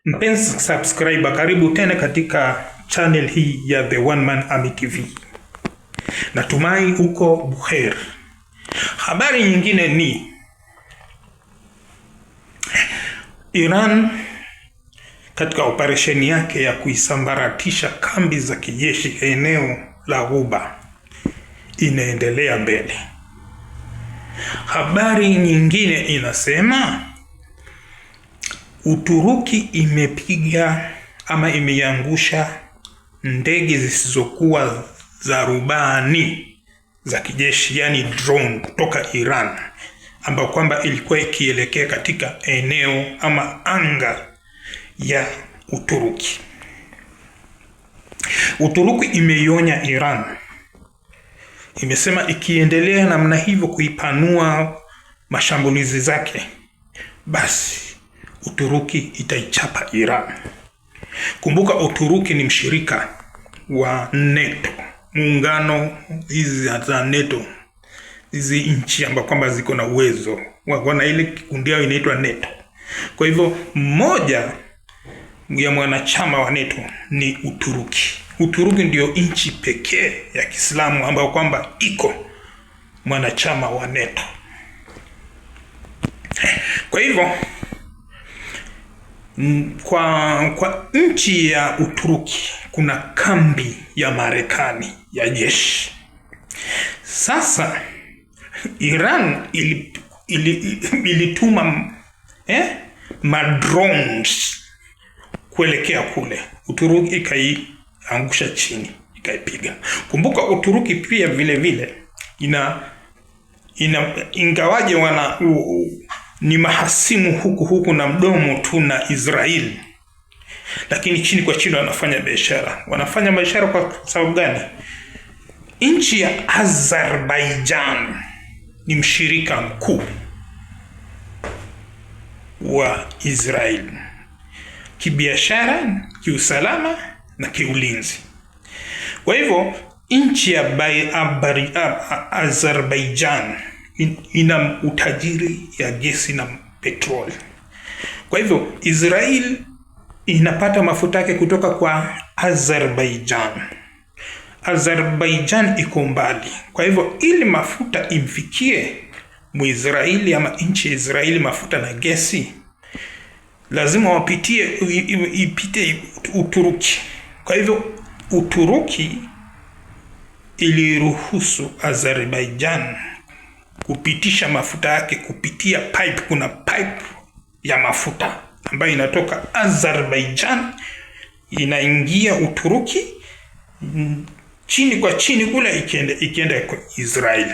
Mpenzi subscriber, karibu tena katika channel hii ya The One Man Army TV. Natumai uko buheri. Habari nyingine ni Iran katika operesheni yake ya kuisambaratisha kambi za kijeshi eneo la Ghuba inaendelea mbele. Habari nyingine inasema Uturuki imepiga ama imeangusha ndege zisizokuwa za rubani za kijeshi, yani drone, kutoka Iran, ambayo kwamba ilikuwa ikielekea katika eneo ama anga ya Uturuki. Uturuki imeionya Iran, imesema ikiendelea namna hivyo kuipanua mashambulizi zake, basi Uturuki itaichapa Iran. Kumbuka Uturuki ni mshirika wa NATO, muungano hizi za NATO, hizi nchi ambazo kwamba ziko na uwezo, wana ile kikundi yao inaitwa NATO. Kwa hivyo mmoja ya mwanachama wa NATO ni Uturuki. Uturuki ndio nchi pekee ya Kiislamu ambayo kwamba iko mwanachama wa NATO. Kwa hivyo kwa nchi ya Uturuki kuna kambi ya Marekani ya jeshi. Sasa Iran ilituma madrones kuelekea kule. Uturuki ikaiangusha chini, ikaipiga. Kumbuka Uturuki pia vile vile ingawaje ni mahasimu huku na mdomo tu na Israeli, lakini chini kwa chini wanafanya biashara. Wanafanya biashara kwa sababu gani? Nchi ya Azerbaijan ni mshirika mkuu wa Israeli kibiashara, kiusalama na kiulinzi. Kwa hivyo nchi ya Azerbaijan ina utajiri ya gesi na petroli. Kwa hivyo Israel inapata mafuta yake kutoka kwa Azerbaijan. Azerbaijan iko mbali. Kwa hivyo ili mafuta imfikie Muisraeli ama nchi ya Israeli, mafuta na gesi, lazima ipite Uturuki. Kwa hivyo Uturuki iliruhusu Azerbaijan kupitisha mafuta yake kupitia pipe. Kuna pipe ya mafuta ambayo inatoka Azerbaijan inaingia Uturuki, chini kwa chini kule ikienda kwa Israeli.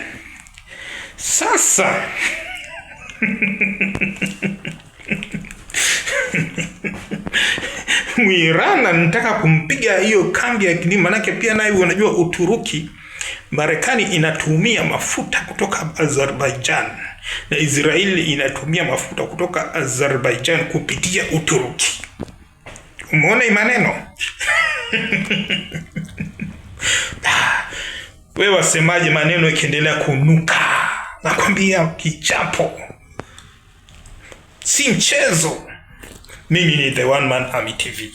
Sasa Iran anataka kumpiga hiyo kambi ya kilima, manake pia nayo unajua Uturuki, Marekani inatumia mafuta kutoka Azerbaijan na Israeli inatumia mafuta kutoka Azerbaijan kupitia Uturuki. Umeona maneno? Wewe wasemaje maneno ikiendelea kunuka? Nakwambia kichapo si mchezo. Mimi ni The One Man Army TV.